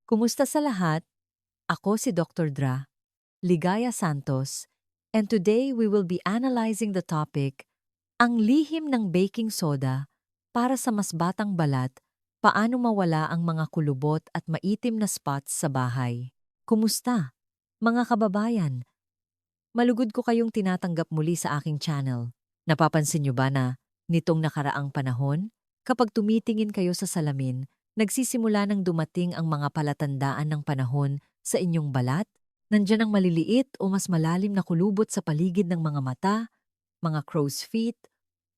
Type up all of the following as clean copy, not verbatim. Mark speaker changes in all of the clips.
Speaker 1: Kumusta sa lahat? Ako si Dr. Dra, Ligaya Santos, and today we will be analyzing the topic, ang lihim ng baking soda para sa mas batang balat, paano mawala ang mga kulubot at maitim na spots sa bahay. Kumusta, mga kababayan? Malugod ko kayong tinatanggap muli sa aking channel. Napapansin niyo ba na, nitong nakaraang panahon, kapag tumitingin kayo sa salamin, nagsisimula nang dumating ang mga palatandaan ng panahon sa inyong balat? Nandiyan ang maliliit o mas malalim na kulubot sa paligid ng mga mata, mga crow's feet,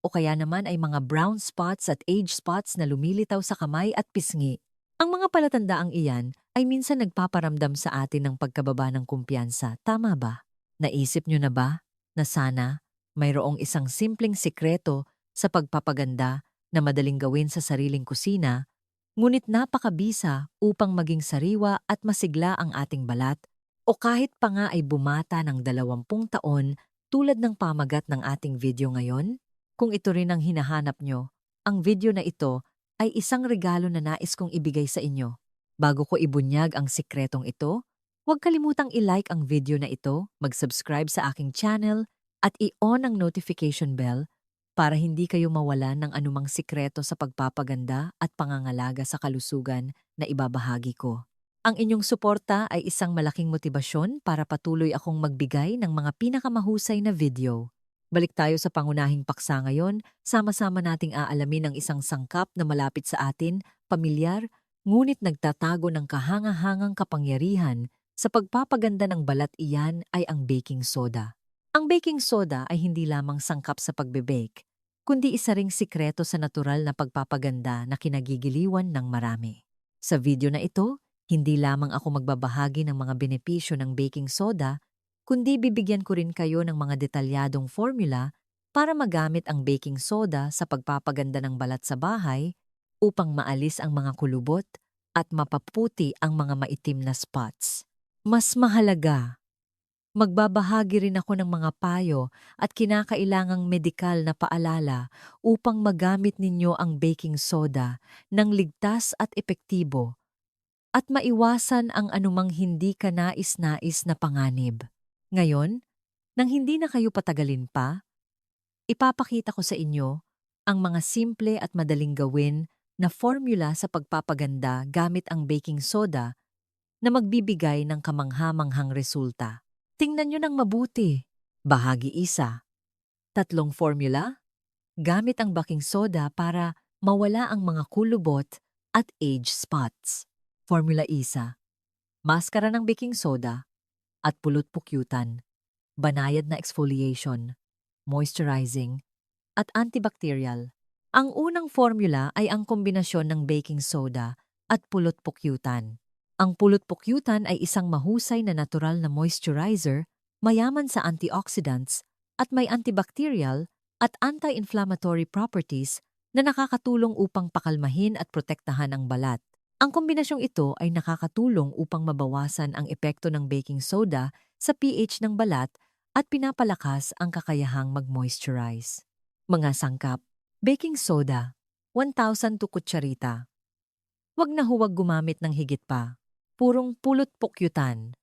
Speaker 1: o kaya naman ay mga brown spots at age spots na lumilitaw sa kamay at pisngi. Ang mga palatandaang iyan ay minsan nagpaparamdam sa atin ng pagkababa ng kumpiyansa, tama ba? Naisip nyo na ba na sana mayroong isang simpleng sikreto sa pagpapaganda na madaling gawin sa sariling kusina, ngunit napakabisa upang maging sariwa at masigla ang ating balat o kahit pa nga ay bumata ng 20 taon tulad ng pamagat ng ating video ngayon? Kung ito rin ang hinahanap nyo, ang video na ito ay isang regalo na nais kong ibigay sa inyo. Bago ko ibunyag ang sikretong ito, huwag kalimutang i-like ang video na ito, mag-subscribe sa aking channel, at i-on ang notification bell para hindi kayo mawalan ng anumang sikreto sa pagpapaganda at pangangalaga sa kalusugan na ibabahagi ko. Ang inyong suporta ay isang malaking motibasyon para patuloy akong magbigay ng mga pinakamahusay na video. Balik tayo sa pangunahing paksa ngayon, sama-sama nating aalamin ang isang sangkap na malapit sa atin, pamilyar, ngunit nagtatago ng kahangahangang kapangyarihan sa pagpapaganda ng balat. Iyan ay ang baking soda. Ang baking soda ay hindi lamang sangkap sa pagbe-bake, kundi isa ring sikreto sa natural na pagpapaganda na kinagigiliwan ng marami. Sa video na ito, hindi lamang ako magbabahagi ng mga benepisyo ng baking soda, kundi bibigyan ko rin kayo ng mga detalyadong formula para magamit ang baking soda sa pagpapaganda ng balat sa bahay upang maalis ang mga kulubot at mapaputi ang mga maitim na spots. Mas mahalaga, magbabahagi rin ako ng mga payo at kinakailangang medikal na paalala upang magamit ninyo ang baking soda ng ligtas at epektibo at maiwasan ang anumang hindi kanais-nais na panganib. Ngayon, nang hindi na kayo patagalin pa, ipapakita ko sa inyo ang mga simple at madaling gawin na formula sa pagpapaganda gamit ang baking soda na magbibigay ng kamangha-manghang resulta. Tingnan nyo ng mabuti. Bahagi 1. Tatlong formula. Gamit ang baking soda para mawala ang mga kulubot at age spots. Formula 1. Maskara ng baking soda at pulot-pukyutan. Banayad na exfoliation, moisturizing, at antibacterial. Ang unang formula ay ang kombinasyon ng baking soda at pulot-pukyutan. Ang pulot-pukyutan ay isang mahusay na natural na moisturizer, mayaman sa antioxidants at may antibacterial at anti-inflammatory properties na nakakatulong upang pakalmahin at protektahan ang balat. Ang kombinasyong ito ay nakakatulong upang mabawasan ang epekto ng baking soda sa pH ng balat at pinapalakas ang kakayahang mag-moisturize. Mga sangkap: baking soda, 1,002 kutsarita. Huwag na huwag gumamit ng higit pa. Purong pulot-pukyutan,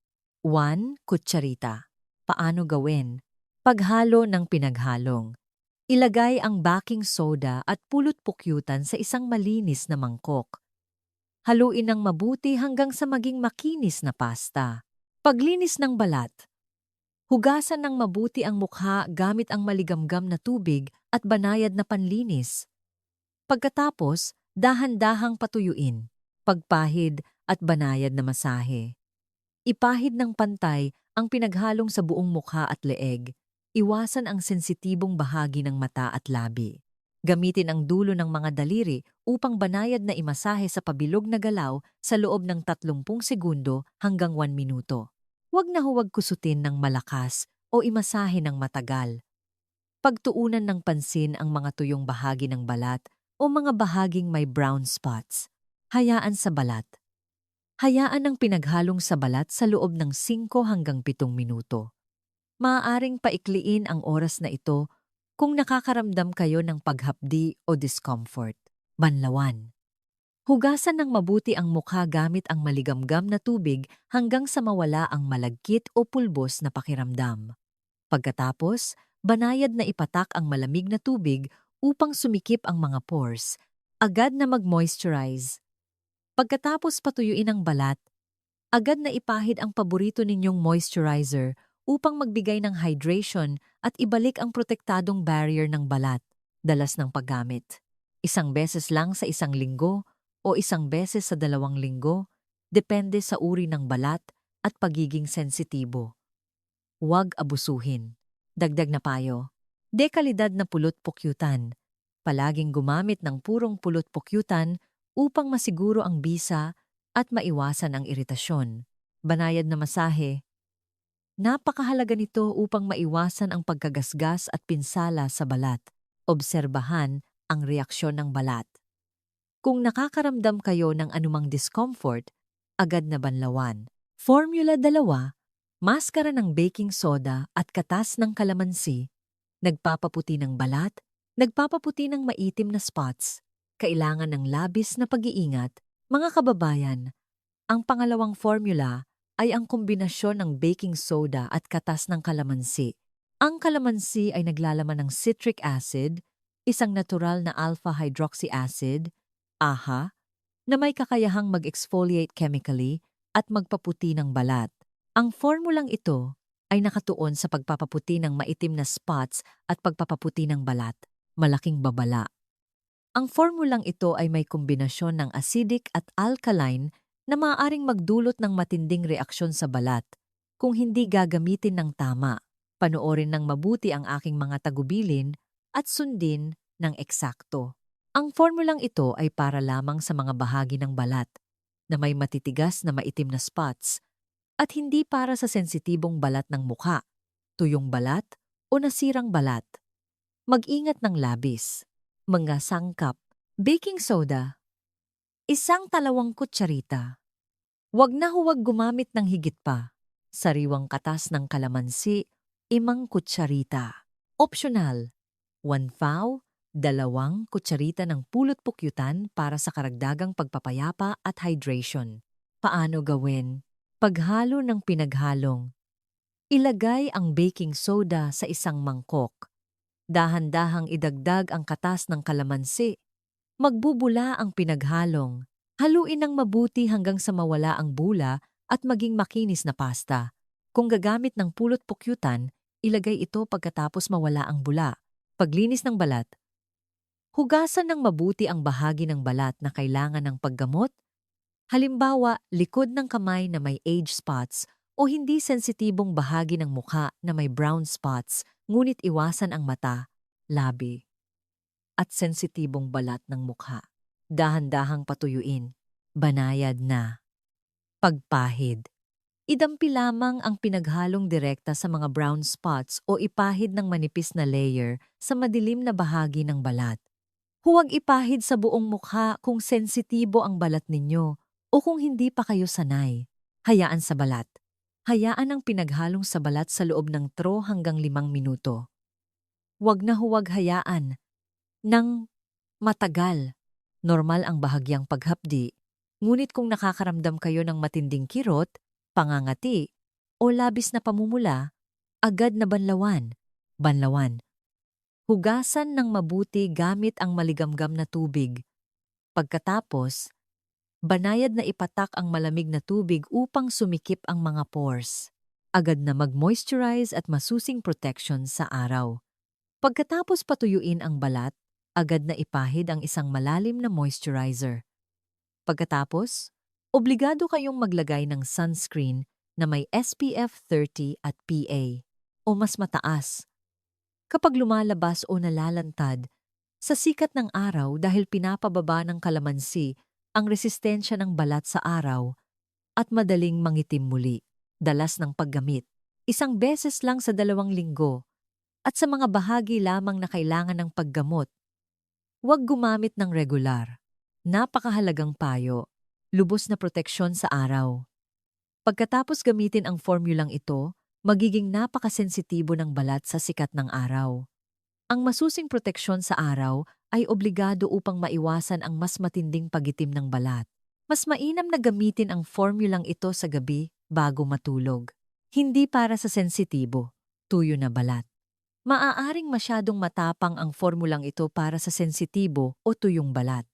Speaker 1: 1 kutsarita. Paano gawin? Paghalo ng pinaghalong. Ilagay ang baking soda at pulot-pukyutan sa isang malinis na mangkok. Haluin ng mabuti hanggang sa maging makinis na pasta. Paglinis ng balat. Hugasan ng mabuti ang mukha gamit ang maligamgam na tubig at banayad na panlinis. Pagkatapos, dahan-dahang patuyuin, pagpahid at banayad na masahe. Ipahid ng pantay ang pinaghalong sa buong mukha at leeg. Iwasan ang sensitibong bahagi ng mata at labi. Gamitin ang dulo ng mga daliri upang banayad na imasahe sa pabilog na galaw sa loob ng 30 segundo hanggang 1 minuto. Huwag na huwag kusutin ng malakas o imasahe ng matagal. Pagtuunan ng pansin ang mga tuyong bahagi ng balat o mga bahaging may brown spots. Hayaan sa balat. Hayaan ang pinaghalong sa balat sa loob ng 5 hanggang 7 minuto. Maaaring paikliin ang oras na ito kung nakakaramdam kayo ng paghapdi o discomfort. Banlawan. Hugasan ng mabuti ang mukha gamit ang maligamgam na tubig hanggang sa mawala ang malagkit o pulbos na pakiramdam. Pagkatapos, banayad na ipatak ang malamig na tubig upang sumikip ang mga pores. Agad na mag-moisturize. Pagkatapos patuyuin ang balat, agad na ipahid ang paborito ninyong moisturizer upang magbigay ng hydration at ibalik ang protektadong barrier ng balat. Dalas ng paggamit. Isang beses lang sa isang linggo o isang beses sa 2 linggo, depende sa uri ng balat at pagiging sensitibo. Huwag abusuhin. Dagdag na payo. Dekalidad na pulot-pukyutan. Palaging gumamit ng purong pulot-pukyutan upang masiguro ang bisa at maiwasan ang iritasyon. Banayad na masahe. Napakahalaga nito upang maiwasan ang pagkagasgas at pinsala sa balat. Obserbahan ang reaksyon ng balat. Kung nakakaramdam kayo ng anumang discomfort, agad na banlawan. Formula 2, maskara ng baking soda at katas ng kalamansi, nagpapaputi ng balat, nagpapaputi ng maitim na spots, kailangan ng labis na pag-iingat. Mga kababayan, ang pangalawang formula ay ang kombinasyon ng baking soda at katas ng kalamansi. Ang kalamansi ay naglalaman ng citric acid, isang natural na alpha-hydroxy acid, AHA, na may kakayahang mag-exfoliate chemically at magpaputi ng balat. Ang formulang ito ay nakatuon sa pagpapaputi ng maitim na spots at pagpapaputi ng balat, malaking babala. Ang formulang ito ay may kombinasyon ng acidic at alkaline na maaaring magdulot ng matinding reaksyon sa balat kung hindi gagamitin ng tama. Panoorin ng mabuti ang aking mga tagubilin at sundin ng eksakto. Ang formulang ito ay para lamang sa mga bahagi ng balat na may matitigas na maitim na spots at hindi para sa sensitibong balat ng mukha, tuyong balat o nasirang balat. Mag-ingat ng labis. Mga sangkap. Baking soda. 1 kutsarita. Huwag na huwag gumamit ng higit pa. Sariwang katas ng kalamansi, 5 kutsarita. Optional. 1 pau, 2 kutsarita ng pulot-pukyutan para sa karagdagang pagpapayapa at hydration. Paano gawin? Paghalo ng pinaghalong. Ilagay ang baking soda sa isang mangkok. Dahan-dahang idagdag ang katas ng kalamansi. Magbubula ang pinaghalong. Haluin ng mabuti hanggang sa mawala ang bula at maging makinis na pasta. Kung gagamit ng pulot-pukyutan, ilagay ito pagkatapos mawala ang bula. Paglinis ng balat. Hugasan ng mabuti ang bahagi ng balat na kailangan ng paggamot. Halimbawa, likod ng kamay na may age spots o hindi sensitibong bahagi ng mukha na may brown spots, ngunit iwasan ang mata, labi, at sensitibong balat ng mukha. Dahan-dahang patuyuin. Banayad na. Pagpahid. Idampi lamang ang pinaghalong direkta sa mga brown spots o ipahid ng manipis na layer sa madilim na bahagi ng balat. Huwag ipahid sa buong mukha kung sensitibo ang balat ninyo o kung hindi pa kayo sanay. Hayaan sa balat. Hayaan ang pinaghalong sa balat sa loob ng 3 hanggang 5 minuto. Huwag na huwag hayaan ng matagal. Normal ang bahagyang paghapdi, ngunit kung nakakaramdam kayo ng matinding kirot, pangangati, o labis na pamumula, agad na banlawan. Banlawan. Hugasan ng mabuti gamit ang maligamgam na tubig. Pagkatapos, banayad na ipatak ang malamig na tubig upang sumikip ang mga pores. Agad na mag-moisturize at masusing protection sa araw. Pagkatapos patuyuin ang balat, agad na ipahid ang isang malalim na moisturizer. Pagkatapos, obligado kayong maglagay ng sunscreen na may SPF 30 at PA o mas mataas. Kapag lumalabas o nalalantad, sa sikat ng araw dahil pinapababa ng kalamansi ang resistensya ng balat sa araw at madaling mangitim muli. Dalas ng paggamit. 1 beses lang sa 2 linggo at sa mga bahagi lamang na kailangan ng paggamot. Huwag gumamit ng regular. Napakahalagang payo. Lubos na proteksyon sa araw. Pagkatapos gamitin ang formulang ito, magiging napakasensitibo ng balat sa sikat ng araw. Ang masusing proteksyon sa araw ay obligado upang maiwasan ang mas matinding pagitim ng balat. Mas mainam na gamitin ang formulang ito sa gabi bago matulog. Hindi para sa sensitibo, tuyo na balat. Maaaring masyadong matapang ang formulang ito para sa sensitibo o tuyong balat.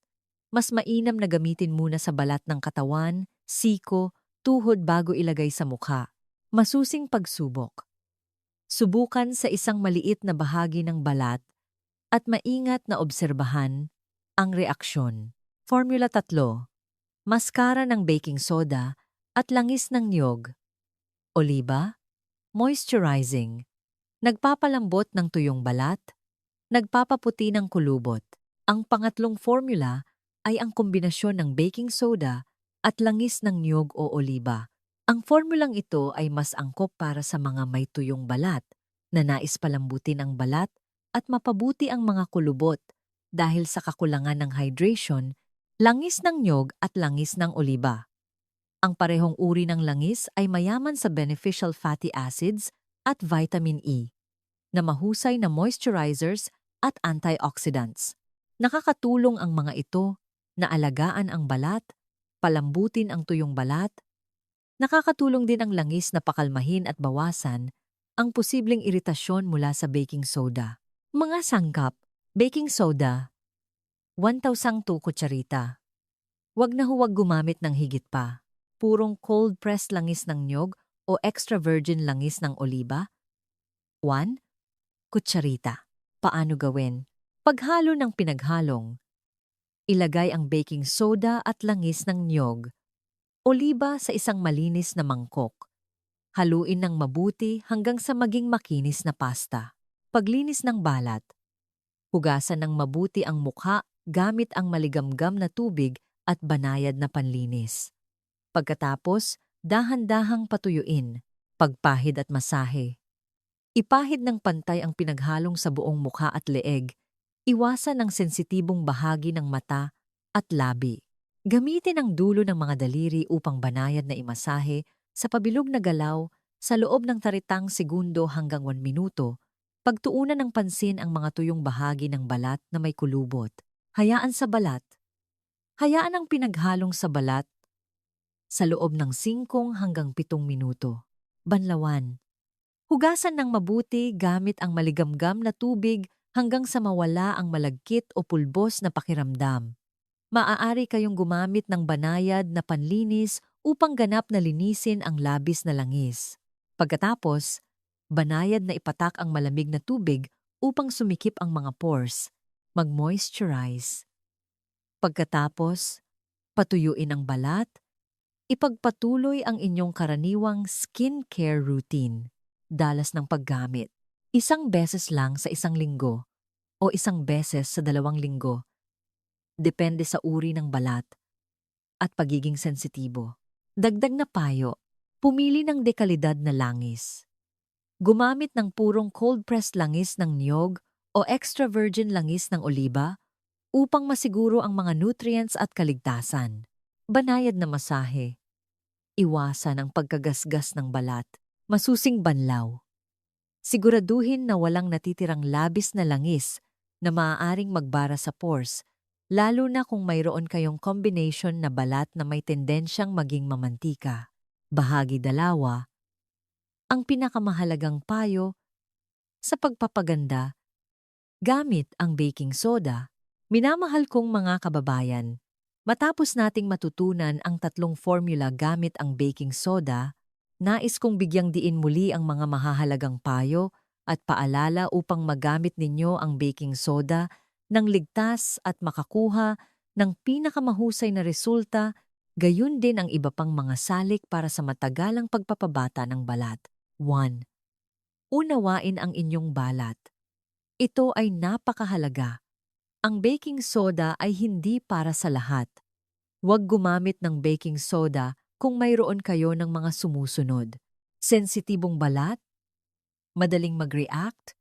Speaker 1: Mas mainam na gamitin muna sa balat ng katawan, siko, tuhod bago ilagay sa mukha. Masusing pagsubok. Subukan sa isang maliit na bahagi ng balat at maingat na obserbahan ang reaksyon. Formula 3. Maskara ng baking soda at langis ng niyog. Oliba, moisturizing. Nagpapalambot ng tuyong balat, nagpapaputi ng kulubot. Ang pangatlong formula ay ang kombinasyon ng baking soda at langis ng niyog o oliba. Ang formulang ito ay mas angkop para sa mga may tuyong balat na nais palambutin ang balat at mapabuti ang mga kulubot dahil sa kakulangan ng hydration, langis ng niyog at langis ng oliba. Ang parehong uri ng langis ay mayaman sa beneficial fatty acids at vitamin E, na mahusay na moisturizers at antioxidants. Nakakatulong ang mga ito na alagaan ang balat, palambutin ang tuyong balat. Nakakatulong din ang langis na pakalmahin at bawasan ang posibleng iritasyon mula sa baking soda. Mga sangkap: baking soda, 1,002 kutsarita. Huwag na huwag gumamit ng higit pa. Purong cold-pressed langis ng niyog o extra virgin langis ng oliba. 1 kutsarita. Paano gawin? Paghalo ng pinaghalong. Ilagay ang baking soda at langis ng niyog, oliba sa isang malinis na mangkok. Haluin ng mabuti hanggang sa maging makinis na pasta. Paglinis ng balat. Hugasan ng mabuti ang mukha gamit ang maligamgam na tubig at banayad na panlinis. Pagkatapos, dahan-dahang patuyuin, pagpahid at masahe. Ipahid ng pantay ang pinaghalong sa buong mukha at leeg. Iwasan ang sensitibong bahagi ng mata at labi. Gamitin ang dulo ng mga daliri upang banayad na imasahe sa pabilog na galaw sa loob ng 30 segundo hanggang 1 minuto. Pagtuunan ng pansin ang mga tuyong bahagi ng balat na may kulubot. Hayaan sa balat. Hayaan ang pinaghalong sa balat sa loob ng 5 hanggang 7 minuto. Banlawan. Hugasan ng mabuti gamit ang maligamgam na tubig hanggang sa mawala ang malagkit o pulbos na pakiramdam. Maaari kayong gumamit ng banayad na panlinis upang ganap na linisin ang labis na langis. Pagkatapos, banayad na ipatak ang malamig na tubig upang sumikip ang mga pores. Mag-moisturize. Pagkatapos, patuyuin ang balat. Ipagpatuloy ang inyong karaniwang skincare routine. Dalas ng paggamit. 1 beses lang sa 1 linggo o 1 beses sa 2 linggo. Depende sa uri ng balat at pagiging sensitibo. Dagdag na payo, pumili ng dekalidad na langis. Gumamit ng purong cold-pressed langis ng niyog o extra virgin langis ng oliba upang masiguro ang mga nutrients at kaligtasan. Banayad na masahe. Iwasan ang pagkagasgas ng balat. Masusing banlaw. Siguraduhin na walang natitirang labis na langis na maaaring magbara sa pores, lalo na kung mayroon kayong combination na balat na may tendensyang maging mamantika. Bahagi 2. Ang pinakamahalagang payo sa pagpapaganda. Gamit ang baking soda. Minamahal kong mga kababayan, matapos nating matutunan ang 3 formula gamit ang baking soda, nais kong bigyang diin muli ang mga mahahalagang payo at paalala upang magamit ninyo ang baking soda ng ligtas at makakuha ng pinakamahusay na resulta, gayon din ang iba pang mga salik para sa matagalang pagpapabata ng balat. 1. Unawain ang inyong balat. Ito ay napakahalaga. Ang baking soda ay hindi para sa lahat. Huwag gumamit ng baking soda kung mayroon kayo ng mga sumusunod. Sensitibong balat, madaling mag-react,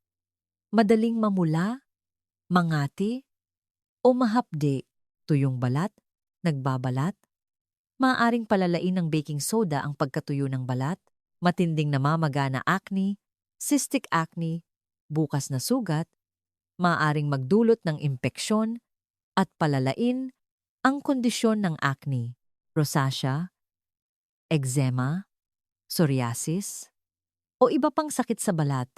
Speaker 1: madaling mamula, mangati, o mahapde, tuyong balat, nagbabalat. Maaaring palalain ng baking soda ang pagkatuyo ng balat, matinding namamaga na acne, cystic acne, bukas na sugat, Maaaring magdulot ng impeksyon at palalain ang kondisyon ng acne, rosacea, eczema, psoriasis, o iba pang sakit sa balat.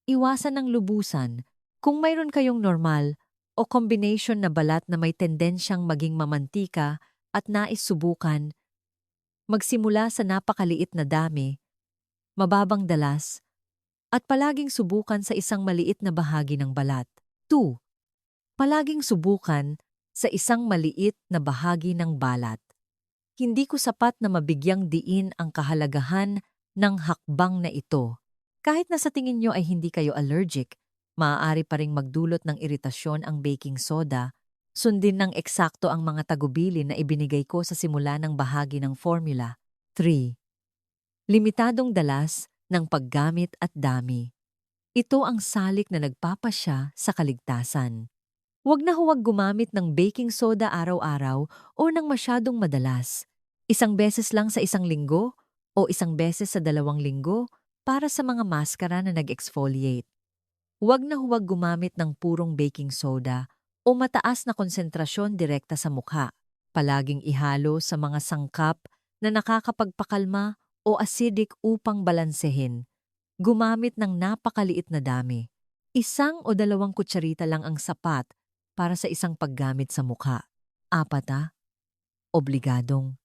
Speaker 1: Iwasan ng lubusan kung mayroon kayong normal o combination na balat na may tendensyang maging mamantika at nais subukan. Magsimula sa napakaliit na dami, mababang dalas, at palaging subukan sa isang maliit na bahagi ng balat. 2. Palaging subukan sa isang maliit na bahagi ng balat. Hindi ko sapat na mabigyang diin ang kahalagahan ng hakbang na ito. Kahit na sa tingin nyo ay hindi kayo allergic, maaari pa ring magdulot ng iritasyon ang baking soda. Sundin ng eksakto ang mga tagubilin na ibinigay ko sa simula ng bahagi ng formula. 3. Limitadong dalas ng paggamit at dami. Ito ang salik na nagpapasya sa kaligtasan. Huwag na huwag gumamit ng baking soda araw-araw o ng masyadong madalas. Isang beses lang sa isang linggo o isang beses sa 2 linggo para sa mga maskara na nag-exfoliate. Huwag na huwag gumamit ng purong baking soda o mataas na konsentrasyon direkta sa mukha. Palaging ihalo sa mga sangkap na nakakapagpakalma o acidic upang balansehin. Gumamit ng napakaliit na dami. 1 o 2 kutsarita lang ang sapat para sa isang paggamit sa mukha. 4. Obligadong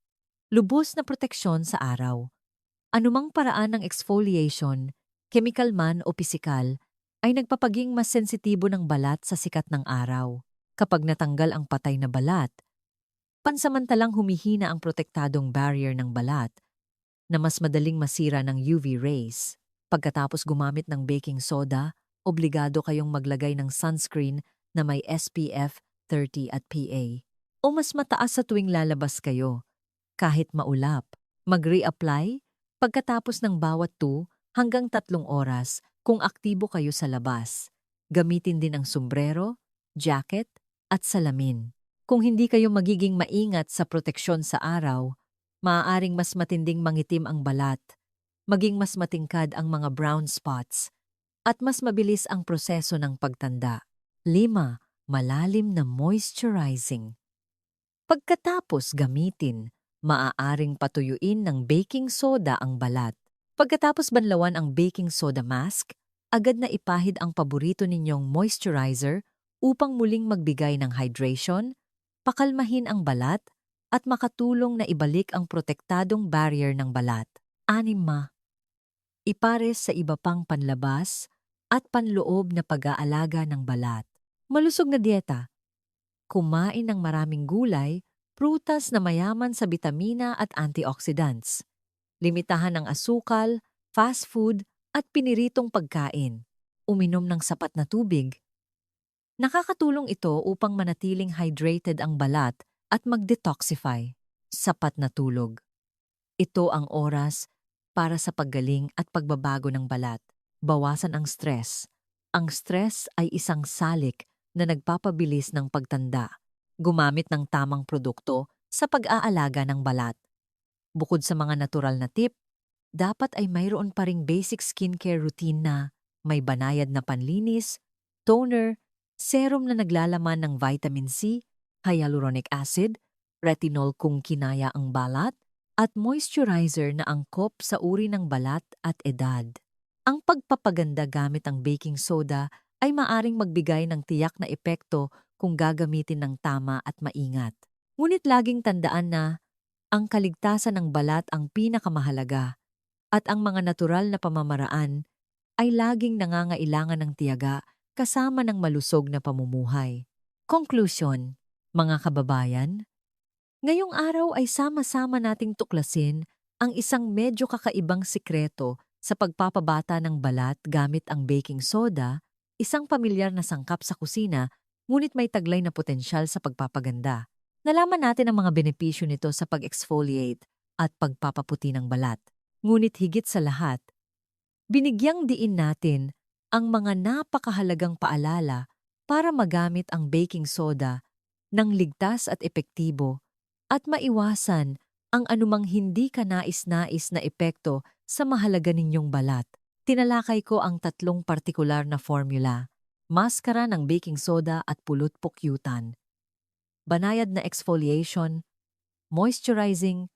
Speaker 1: lubos na proteksyon sa araw. Anumang paraan ng exfoliation, chemical man o pisikal, ay nagpapaging mas sensitibo ng balat sa sikat ng araw. Kapag natanggal ang patay na balat, pansamantalang humihina ang protektadong barrier ng balat na mas madaling masira ng UV rays. Pagkatapos gumamit ng baking soda, obligado kayong maglagay ng sunscreen na may SPF 30 at PA. O mas mataas sa tuwing lalabas kayo. Kahit maulap, mag-reapply pagkatapos ng bawat 2 hanggang 3 oras kung aktibo kayo sa labas. Gamitin din ang sombrero, jacket, at salamin. Kung hindi kayo magiging maingat sa proteksyon sa araw, maaaring mas matinding mangitim ang balat, maging mas matingkad ang mga brown spots, at mas mabilis ang proseso ng pagtanda. 5. Malalim na moisturizing. Pagkatapos gamitin, maaaring patuyuin ng baking soda ang balat. Pagkatapos banlawan ang baking soda mask, agad na ipahid ang paborito ninyong moisturizer upang muling magbigay ng hydration, pakalmahin ang balat, at makatulong na ibalik ang protektadong barrier ng balat. 6. Ipares sa iba pang panlabas at panloob na pag-aalaga ng balat. Malusog na dieta. Kumain ng maraming gulay, prutas na mayaman sa bitamina at antioxidants. Limitahan ang asukal, fast food at piniritong pagkain. Uminom ng sapat na tubig. Nakakatulong ito upang manatiling hydrated ang balat at mag-detoxify. Sapat na tulog. Ito ang oras para sa paggaling at pagbabago ng balat. Bawasan ang stress. Ang stress ay isang salik na nagpapabilis ng pagtanda. Gumamit ng tamang produkto sa pag-aalaga ng balat. Bukod sa mga natural na tip, dapat ay mayroon pa ring basic skincare routine na may banayad na panlinis, toner, serum na naglalaman ng vitamin C, hyaluronic acid, retinol kung kinaya ang balat, at moisturizer na angkop sa uri ng balat at edad. Ang pagpapaganda gamit ang baking soda ay maaring magbigay ng tiyak na epekto kung gagamitin ng tama at maingat. Ngunit laging tandaan na ang kaligtasan ng balat ang pinakamahalaga at ang mga natural na pamamaraan ay laging nangangailangan ng tiyaga kasama ng malusog na pamumuhay. Conclusion, mga kababayan, ngayong araw ay sama-sama nating tuklasin ang isang medyo kakaibang sikreto sa pagpapabata ng balat gamit ang baking soda, isang pamilyar na sangkap sa kusina, ngunit may taglay na potensyal sa pagpapaganda. Nalaman natin ang mga benepisyo nito sa pag-exfoliate at pagpapaputi ng balat. Ngunit higit sa lahat, binigyang diin natin ang mga napakahalagang paalala para magamit ang baking soda ng ligtas at epektibo at maiwasan ang anumang hindi kanais-nais na epekto sa mahalaga ninyong balat. Tinalakay ko ang 3 partikular na formula. maskara ng baking soda at pulot-pukyutan, banayad na exfoliation, moisturizing,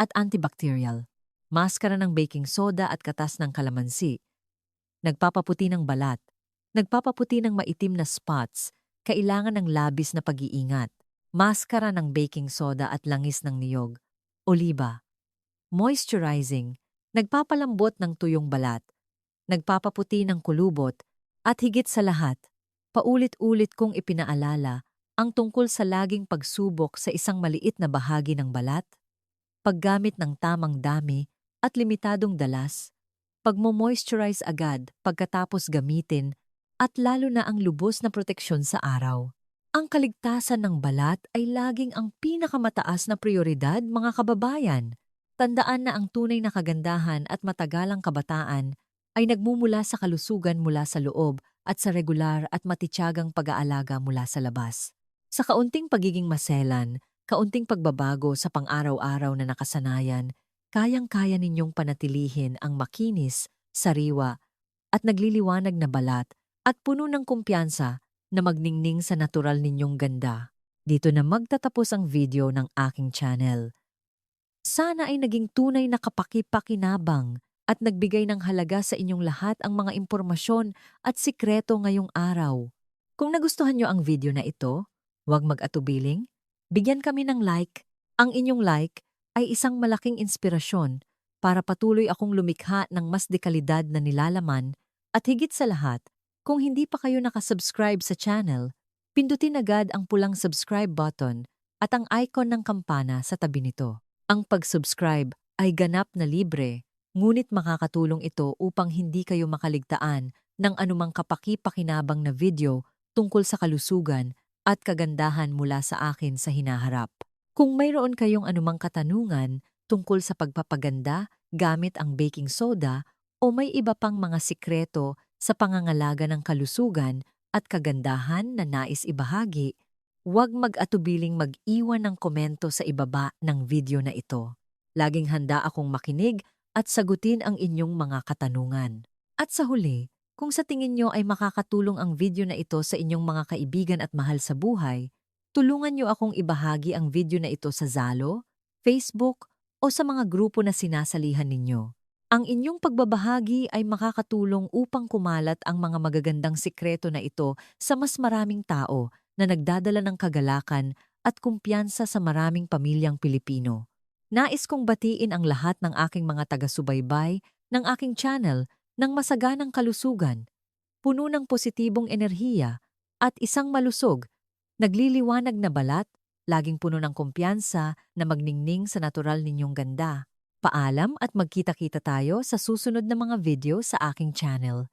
Speaker 1: at antibacterial, maskara ng baking soda at katas ng kalamansi, nagpapaputi ng balat, nagpapaputi ng maitim na spots, kailangan ng labis na pag-iingat, maskara ng baking soda at langis ng niyog, oliba, moisturizing, nagpapalambot ng tuyong balat, nagpapaputi ng kulubot, at higit sa lahat, paulit-ulit kong ipinaalala ang tungkol sa laging pagsubok sa isang maliit na bahagi ng balat, paggamit ng tamang dami at limitadong dalas, pagmo-moisturize agad pagkatapos gamitin, at lalo na ang lubos na proteksyon sa araw. Ang kaligtasan ng balat ay laging ang pinakamataas na prioridad, mga kababayan. Tandaan na ang tunay na kagandahan at matagalang kabataan ay nagmumula sa kalusugan mula sa loob at sa regular at matityagang pag-aalaga mula sa labas. Sa kaunting pagiging maselan, kaunting pagbabago sa pang-araw-araw na nakasanayan, kayang-kaya ninyong panatilihin ang makinis, sariwa, at nagliliwanag na balat at puno ng kumpiyansa na magningning sa natural ninyong ganda. Dito na magtatapos ang video ng aking channel. Sana ay naging tunay na kapaki-pakinabang at nagbigay ng halaga sa inyong lahat ang mga impormasyon at sikreto ngayong araw. Kung nagustuhan nyo ang video na ito, huwag mag-atubiling, bigyan kami ng like. Ang inyong like ay isang malaking inspirasyon para patuloy akong lumikha ng mas dekalidad na nilalaman at higit sa lahat, kung hindi pa kayo nakasubscribe sa channel, pindutin agad ang pulang subscribe button at ang icon ng kampana sa tabi nito. Ang pag-subscribe ay ganap na libre, ngunit makakatulong ito upang hindi kayo makaligtaan ng anumang kapaki-pakinabang na video tungkol sa kalusugan at kagandahan mula sa akin sa hinaharap. Kung mayroon kayong anumang katanungan tungkol sa pagpapaganda gamit ang baking soda o may iba pang mga sikreto sa pangangalaga ng kalusugan at kagandahan na nais ibahagi, huwag mag-atubiling mag-iwan ng komento sa ibaba ng video na ito. Laging handa akong makinig at sagutin ang inyong mga katanungan. At sa huli, kung sa tingin nyo ay makakatulong ang video na ito sa inyong mga kaibigan at mahal sa buhay, tulungan nyo akong ibahagi ang video na ito sa Zalo, Facebook o sa mga grupo na sinasalihan ninyo. Ang inyong pagbabahagi ay makakatulong upang kumalat ang mga magagandang sikreto na ito sa mas maraming tao na nagdadala ng kagalakan at kumpiyansa sa maraming pamilyang Pilipino. Nais kong batiin ang lahat ng aking mga taga-subaybay ng aking channel ng masaganang kalusugan, puno ng positibong enerhiya at isang malusog, nagliliwanag na balat, laging puno ng kumpiyansa na magningning sa natural ninyong ganda. Paalam at magkita-kita tayo sa susunod na mga video sa aking channel.